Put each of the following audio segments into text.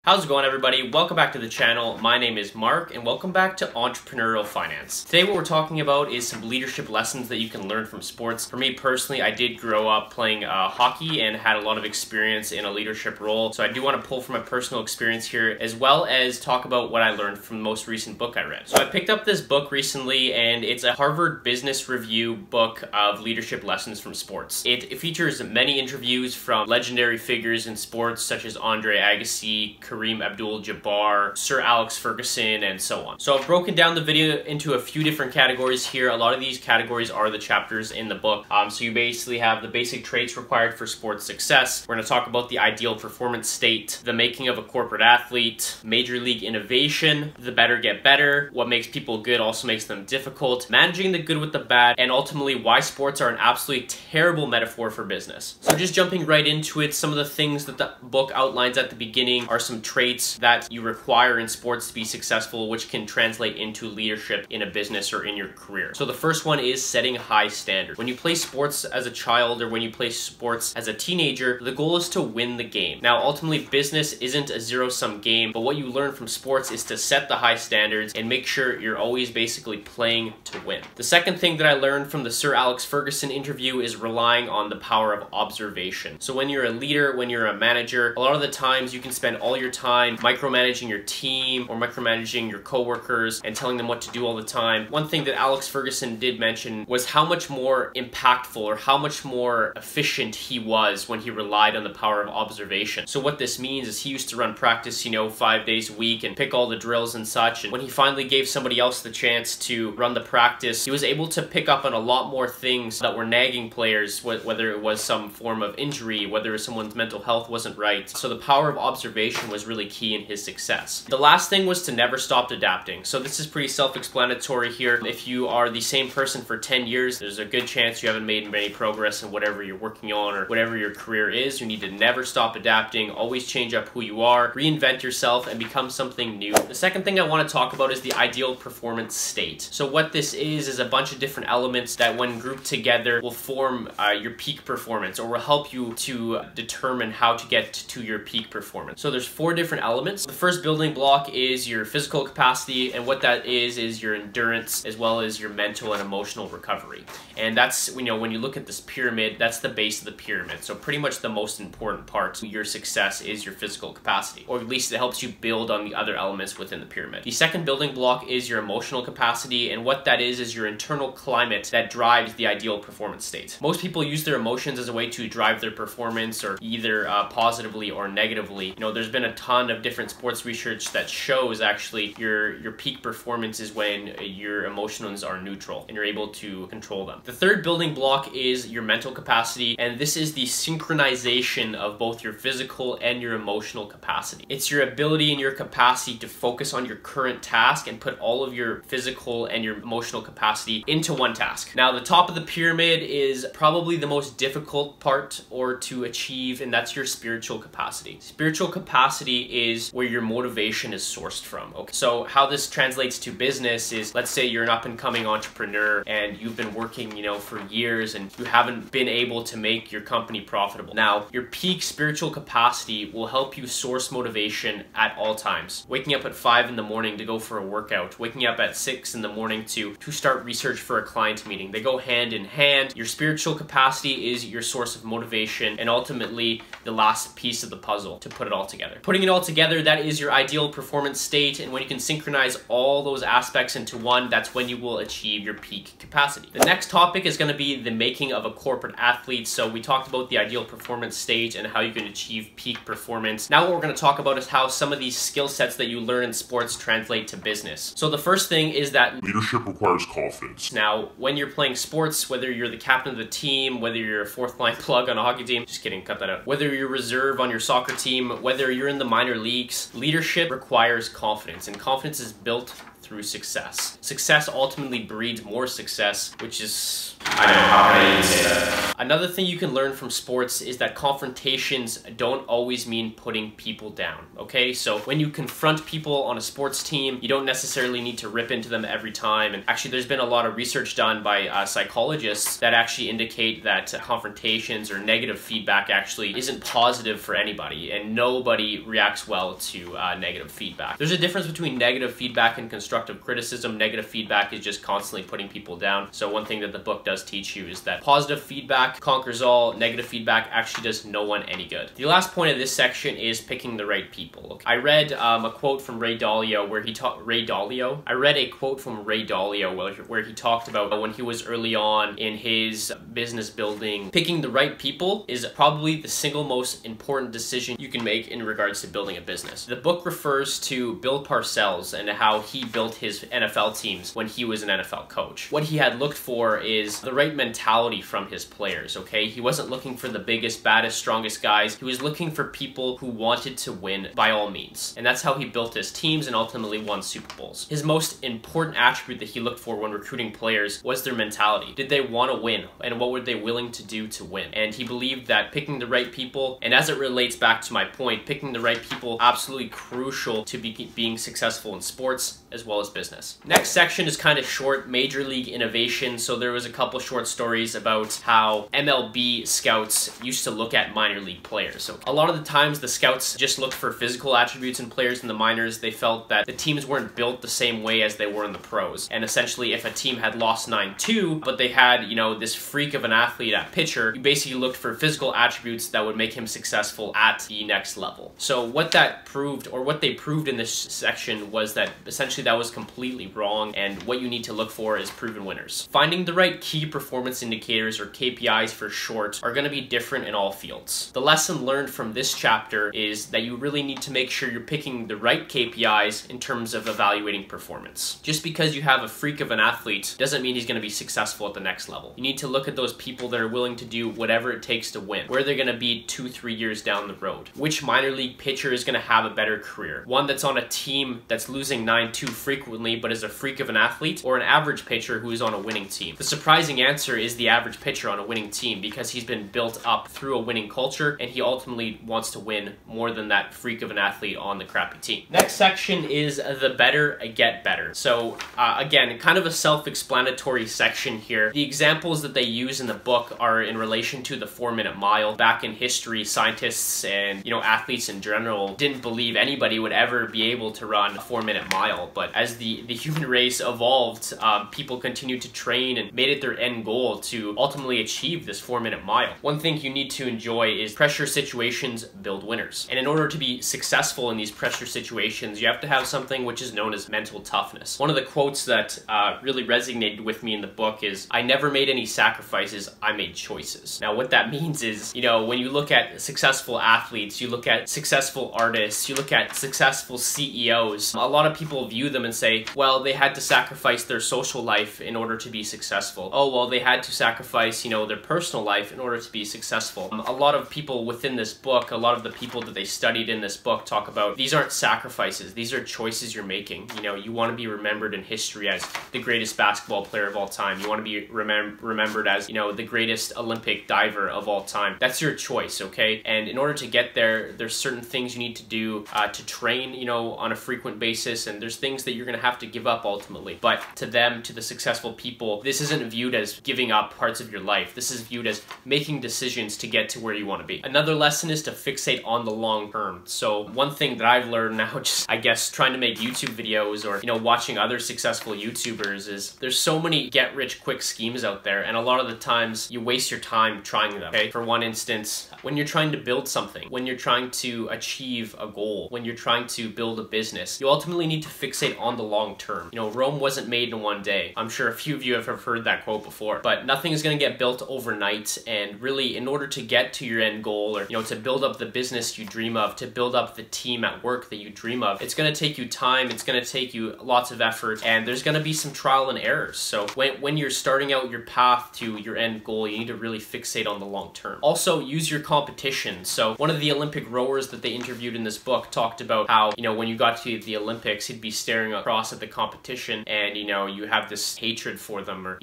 How's it going, everybody? Welcome back to the channel. My name is Mark and welcome back to Entrepreneurial Finance. Today what we're talking about is some leadership lessons that you can learn from sports. For me personally, I did grow up playing hockey and had a lot of experience in a leadership role. So I do want to pull from my personal experience here as well as talk about what I learned from the most recent book I read. So I picked up this book recently and it's a Harvard Business Review book of leadership lessons from sports. It features many interviews from legendary figures in sports such as Andre Agassi, Kareem Abdul-Jabbar, Sir Alex Ferguson, and so on. So I've broken down the video into a few different categories here. A lot of these categories are the chapters in the book. So you basically have the basic traits required for sports success. We're going to talk about the ideal performance state, the making of a corporate athlete, major league innovation, the better get better, what makes people good also makes them difficult, managing the good with the bad, and ultimately why sports are an absolutely terrible metaphor for business. So just jumping right into it, some of the things that the book outlines at the beginning are some traits that you require in sports to be successful, which can translate into leadership in a business or in your career. So the first one is setting high standards. When you play sports as a child or when you play sports as a teenager, the goal is to win the game. Now, ultimately, business isn't a zero-sum game, but what you learn from sports is to set the high standards and make sure you're always basically playing to win. The second thing that I learned from the Sir Alex Ferguson interview is relying on the power of observation. So when you're a leader, when you're a manager, a lot of the times you can spend all your time micromanaging your team or micromanaging your coworkers and telling them what to do all the time. One thing that Alex Ferguson did mention was how much more impactful or how much more efficient he was when he relied on the power of observation. So what this means is he used to run practice, 5 days a week and pick all the drills and such. And when he finally gave somebody else the chance to run the practice, he was able to pick up on a lot more things that were nagging players, whether it was some form of injury, whether someone's mental health wasn't right. So the power of observation was really key in his success. The last thing was to never stop adapting. So this is pretty self-explanatory here. If you are the same person for 10 years, there's a good chance you haven't made any progress in whatever you're working on or whatever your career is. You need to never stop adapting, always change up who you are, reinvent yourself, and become something new. The second thing I want to talk about is the ideal performance state. So what this is a bunch of different elements that when grouped together will form your peak performance or will help you to determine how to get to your peak performance. So there's 4 different elements. The first building block is your physical capacity, and what that is your endurance as well as your mental and emotional recovery. And that's, when you look at this pyramid, that's the base of the pyramid. So pretty much the most important part to your success is your physical capacity, or at least it helps you build on the other elements within the pyramid. The second building block is your emotional capacity, and what that is your internal climate that drives the ideal performance state. Most people use their emotions as a way to drive their performance, or either positively or negatively. There's been a ton of different sports research that shows actually your peak performance is when your emotions are neutral and you're able to control them. The third building block is your mental capacity, and this is the synchronization of both your physical and your emotional capacity. It's your ability and your capacity to focus on your current task and put all of your physical and your emotional capacity into one task. Now, the top of the pyramid is probably the most difficult part or to achieve, and that's your spiritual capacity. Spiritual capacity is where your motivation is sourced from. Okay, so how this translates to business is, let's say you're an up-and-coming entrepreneur and you've been working, for years and you haven't been able to make your company profitable. Now, your peak spiritual capacity will help you source motivation at all times. Waking up at 5 in the morning to go for a workout, waking up at 6 in the morning to start research for a client meeting. They go hand in hand. Your spiritual capacity is your source of motivation and ultimately the last piece of the puzzle to put it all together. Putting it all together, that is your ideal performance state, and when you can synchronize all those aspects into one, that's when you will achieve your peak capacity. The next topic is going to be the making of a corporate athlete. So we talked about the ideal performance state and how you can achieve peak performance. Now what we're going to talk about is how some of these skill sets that you learn in sports translate to business. So the first thing is that leadership requires confidence. Now, when you're playing sports, whether you're the captain of the team, whether you're a fourth line plug on a hockey team, just kidding, cut that out. Whether you're reserve on your soccer team, whether you're in the minor leagues, leadership requires confidence, and confidence is built through success. Success ultimately breeds more success, which is, I don't know, how can I even say that? Another thing you can learn from sports is that confrontations don't always mean putting people down, okay? So when you confront people on a sports team, you don't necessarily need to rip into them every time. And actually, there's been a lot of research done by psychologists that actually indicate that confrontations or negative feedback actually isn't positive for anybody, and nobody reacts well to negative feedback. There's a difference between negative feedback and constructive criticism. Negative feedback is just constantly putting people down. So one thing that the book does teach you is that positive feedback conquers all. Negative feedback actually does no one any good. The last point of this section is picking the right people. I read a quote from Ray Dalio where he talked. I read a quote from Ray Dalio where he talked about when he was early on in his business building, picking the right people is probably the single most important decision you can make in regards to building a business. The book refers to Bill Parcells and how he built his NFL teams when he was an NFL coach. What he had looked for is the right mentality from his players, okay? He wasn't looking for the biggest, baddest, strongest guys. He was looking for people who wanted to win by all means. And that's how he built his teams and ultimately won Super Bowls. His most important attribute that he looked for when recruiting players was their mentality. Did they want to win? And what were they willing to do to win? And he believed that picking the right people, and as it relates back to my point, picking the right people, absolutely crucial to being successful in sports as well as business. Next section is kind of short, Major League Innovation. So there was a couple short stories about how MLB scouts used to look at minor league players. So a lot of the times the scouts just looked for physical attributes in players in the minors. They felt that the teams weren't built the same way as they were in the pros. And essentially if a team had lost 9-2, but they had, you know, this freak of an athlete at pitcher, you basically looked for physical attributes that would make him successful at the next level. So what that proved, or what they proved in this section, was that essentially that was completely wrong, and what you need to look for is proven winners. Finding the right key performance indicators, or KPIs for short, are going to be different in all fields. The lesson learned from this chapter is that you really need to make sure you're picking the right KPIs in terms of evaluating performance. Just because you have a freak of an athlete doesn't mean he's going to be successful at the next level. You need to look at those people that are willing to do whatever it takes to win. Where they're going to be 2-3 years down the road. Which minor league pitcher is going to have a better career? One that's on a team that's losing 9-2 frequently but is a freak of an athlete, or an average pitcher who is on a winning team? The surprising answer is the average pitcher on a winning team, because he's been built up through a winning culture and he ultimately wants to win more than that freak of an athlete on the crappy team. Next section is the better get better. So again, kind of a self-explanatory section here. The examples that they use in the book are in relation to the 4-minute mile. Back in history, scientists and, you know, athletes in general didn't believe anybody would ever be able to run a 4-minute mile. But as the human race evolved, people continued to train and made it their end goal to ultimately achieve this 4-minute mile. One thing you need to enjoy is pressure situations build winners. And in order to be successful in these pressure situations, you have to have something which is known as mental toughness. One of the quotes that really resonated with me in the book is, "I never made any sacrifices, I made choices." Now what that means is, you know, when you look at successful athletes, you look at successful artists, you look at successful CEOs, a lot of people view them and say, well, they had to sacrifice their social life in order to be successful. Oh, well, they had to sacrifice, you know, their personal life in order to be successful. A lot of people within this book, a lot of the people that they studied in this book talk about, these aren't sacrifices, these are choices you're making. You know, you want to be remembered in history as the greatest basketball player of all time. You want to be remembered as, you know, the greatest Olympic diver of all time. That's your choice, okay? And in order to get there, there's certain things you need to do to train, you know, on a frequent basis, and there's things that you're going to have to give up ultimately. But to them, to the successful people, this isn't viewed as giving up parts of your life. This is viewed as making decisions to get to where you want to be. Another lesson is to fixate on the long term. So one thing that I've learned now, just I guess trying to make YouTube videos or, you know, watching other successful YouTubers, is there's so many get rich quick schemes out there, and a lot of the times you waste your time trying them, okay? For one instance, when you're trying to build something, when you're trying to achieve a goal, when you're trying to build a business, you ultimately need to fixate on the long term. You know, Rome wasn't made in one day. I'm sure a few of you have heard that quote before, but nothing is going to get built overnight. And really, in order to get to your end goal, or, you know, to build up the business you dream of, to build up the team at work that you dream of, it's going to take you time, it's going to take you lots of effort, and there's going to be some trial and errors. So when you're starting out your path to your end goal. You need to really fixate on the long term. Also, use your competition. So one of the Olympic rowers that they interviewed in this book talked about how, when you got to the Olympics, he'd be staring across at the competition and, you have this hatred for them, or,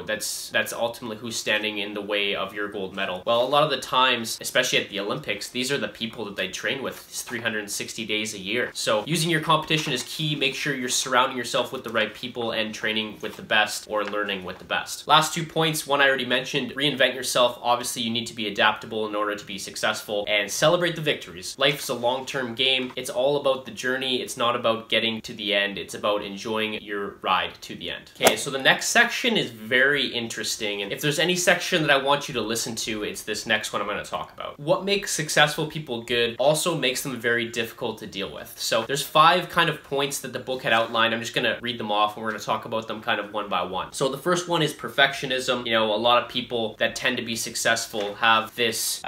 that's ultimately who's standing in the way of your gold medal. Well, a lot of the times, especially at the Olympics, these are the people that they train with 360 days a year. So using your competition is key. Make sure you're surrounding yourself with the right people and training with the best or learning with the best. Last 2 points, one I already mentioned, reinvent yourself. Obviously, you need to be adaptable in order to be successful, and celebrate the victories. Life's a long-term game. It's all about the journey. It's not about getting to the end. It's about enjoying your ride to the end. Okay, so the next section is very interesting, and if there's any section that I want you to listen to, it's this next one I'm going to talk about. What makes successful people good also makes them very difficult to deal with. So there's 5 kind of points that the book had outlined. I'm just going to read them off, and we're going to talk about them kind of one by one. So the first one is perfectionism. A lot of people that tend to be successful have this,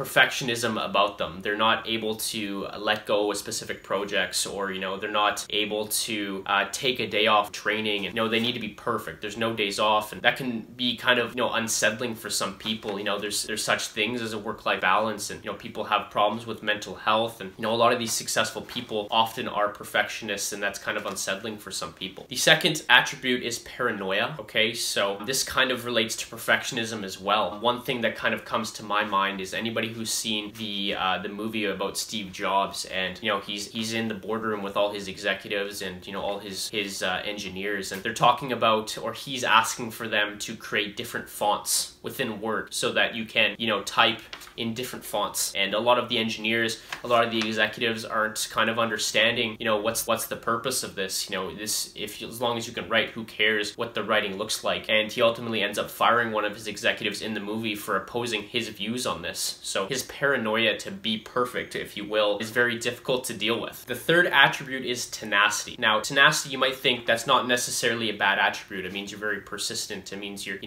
perfectionism about them. They're not able to let go of specific projects, or, they're not able to take a day off training, and, they need to be perfect. There's no days off, and that can be kind of, unsettling for some people. There's such things as a work-life balance, and, people have problems with mental health, and, a lot of these successful people often are perfectionists, and that's kind of unsettling for some people. The second attribute is paranoia. Okay, so this kind of relates to perfectionism as well. One thing that kind of comes to my mind is anybody who's seen the movie about Steve Jobs, and he's in the boardroom with all his executives and all his engineers, and they're talking about, or he's asking for them to create different fonts within Word so that you can type in different fonts. And a lot of the engineers, a lot of the executives aren't kind of understanding what's the purpose of this. As long as you can write, who cares what the writing looks like? And he ultimately ends up firing one of his executives in the movie for opposing his views on this. So his paranoia to be perfect, if you will, is very difficult to deal with. The third attribute is tenacity. Now, tenacity, you might think that's not necessarily a bad attribute. It means you're very persistent. It means you're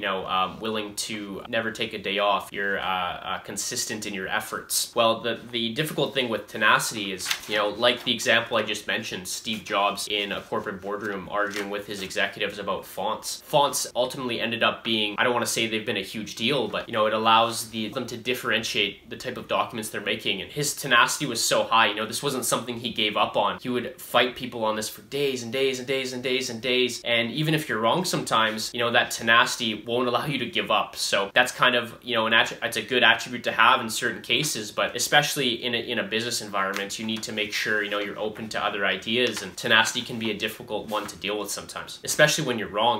willing to never take a day off. You're consistent in your efforts. Well, the difficult thing with tenacity is, like the example I just mentioned, Steve Jobs in a corporate boardroom arguing with his executives about fonts. Fonts ultimately ended up being, I don't want to say they've been a huge deal, but it allows them to differentiate the type of documents they're making. And his tenacity was so high. This wasn't something he gave up on. He would fight people on this for days and days and days and days and days. And even if you're wrong sometimes, that tenacity won't allow you to give up. So that's kind of, it's a good attribute to have in certain cases, but especially in a business environment, you need to make sure, you're open to other ideas, and tenacity can be a difficult one to deal with sometimes, especially when you're wrong.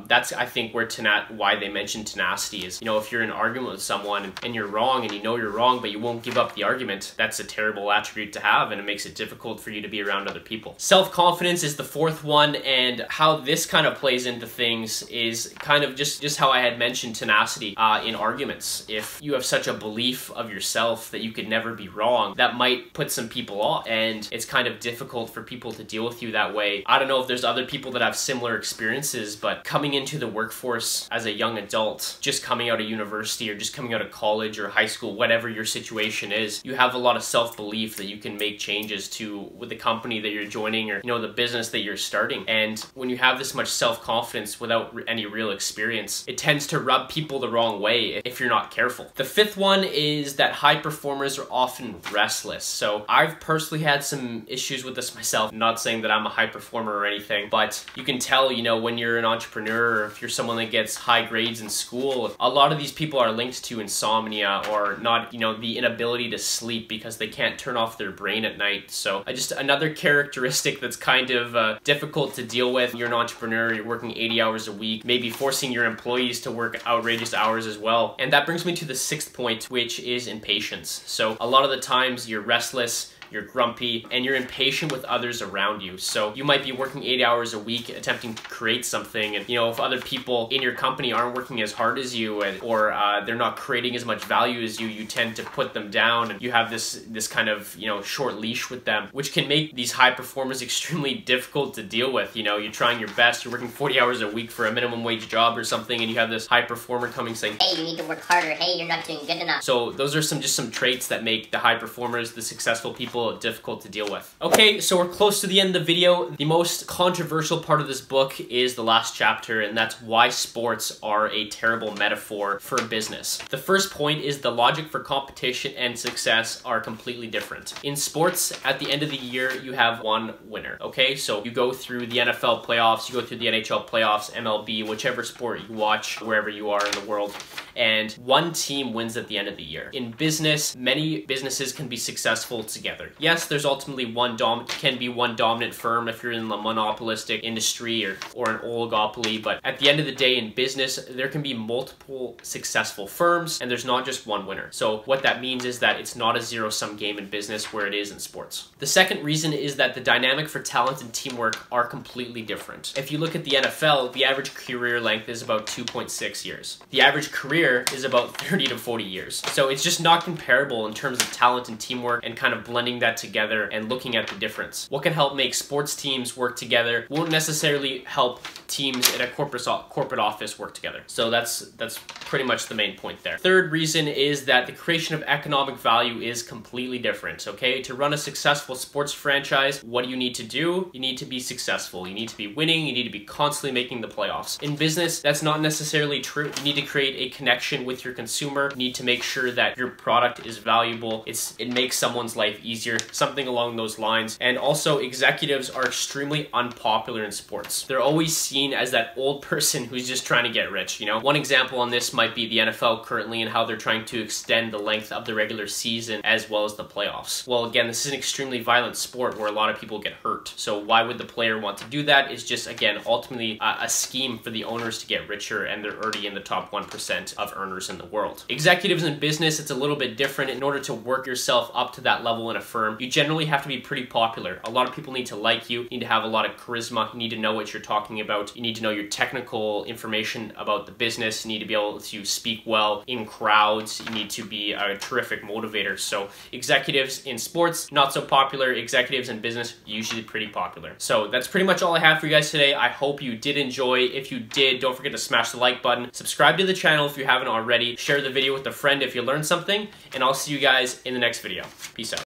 That's, I think, why they mention tenacity is, if you're in an argument with someone and you're wrong and you're wrong, but you won't give up the argument, that's a terrible attribute to have, and it makes it difficult for you to be around other people. Self-confidence is the fourth one, and how this kind of plays into things is kind of just how I had mentioned tenacity in arguments. If you have such a belief of yourself that you could never be wrong, that might put some people off, and it's kind of difficult for people to deal with you that way. I don't know if there's other people that have similar experiences, but coming into the workforce as a young adult, just coming out of university or just coming out of college or high school, whatever your situation is, you have a lot of self-belief that you can make changes with the company that you're joining, or the business that you're starting. And when you have this much self-confidence without any real experience, it tends to rub people the wrong way if you're not careful. The fifth one is that high performers are often restless. So I've personally had some issues with this myself. I'm not saying that I'm a high performer or anything, but you can tell, when you're an entrepreneur, or if you're someone that gets high grades in school, a lot of these people are linked to insomnia, or not, the inability to sleep because they can't turn off their brain at night. So just another characteristic that's kind of difficult to deal with. You're an entrepreneur, you're working 80 hours a week, maybe forcing your employees to work outrageous hours as well. And that brings me to the sixth point, which is impatience. So a lot of the times you're restless, you're grumpy, and you're impatient with others around you. So you might be working 8 hours a week attempting to create something, and if other people in your company aren't working as hard as you, or they're not creating as much value as you, you tend to put them down, and you have this kind of short leash with them, which can make these high performers extremely difficult to deal with. You're trying your best, you're working 40 hours a week for a minimum wage job or something, and you have this high performer coming saying, hey, you need to work harder, hey, you're not doing good enough. So those are just some traits that make the high performers, the successful people, little difficult to deal with. Okay, so we're close to the end of the video. The most controversial part of this book is the last chapter, and that's why sports are a terrible metaphor for business. The first point is the logic for competition and success are completely different. In sports, at the end of the year, you have one winner, okay? So you go through the NFL playoffs, you go through the NHL playoffs, MLB, whichever sport you watch, wherever you are in the world, and one team wins at the end of the year. In business, many businesses can be successful together. Yes, there's ultimately one dominant firm if you're in the monopolistic industry or an oligopoly, but at the end of the day in business, there can be multiple successful firms and there's not just one winner. So what that means is that it's not a zero-sum game in business where it is in sports. The second reason is that the dynamic for talent and teamwork are completely different. If you look at the NFL, the average career length is about 2.6 years. The average career is about 30 to 40 years. So it's just not comparable in terms of talent and teamwork and kind of blending that together and looking at the difference. What can help make sports teams work together won't necessarily help teams in a corporate office work together. So that's pretty much the main point there. Third reason is that the creation of economic value is completely different, okay? To run a successful sports franchise, what do you need to do? You need to be successful. You need to be winning. You need to be constantly making the playoffs. In business, that's not necessarily true. You need to create a connection with your consumer. You need to make sure that your product is valuable. It makes someone's life easier, something along those lines. And also, executives are extremely unpopular in sports. They're always seen as that old person who's just trying to get rich, you know? One example on this might be the NFL currently and how they're trying to extend the length of the regular season as well as the playoffs. Well, again, this is an extremely violent sport where a lot of people get hurt. So why would the player want to do that? It's just, again, ultimately a scheme for the owners to get richer, and they're already in the top 1% of earners in the world. Executives in business, it's a little bit different. In order to work yourself up to that level in a firm, you generally have to be pretty popular. A lot of people need to like you. You need to have a lot of charisma. You need to know what you're talking about. You need to know your technical information about the business. You need to be able to speak well in crowds. You need to be a terrific motivator. So executives in sports, not so popular. Executives in business, usually pretty popular. So that's pretty much all I have for you guys today. I hope you did enjoy. If you did, don't forget to smash the like button. Subscribe to the channel if you haven't already. Share the video with a friend if you learned something. And I'll see you guys in the next video. Peace out.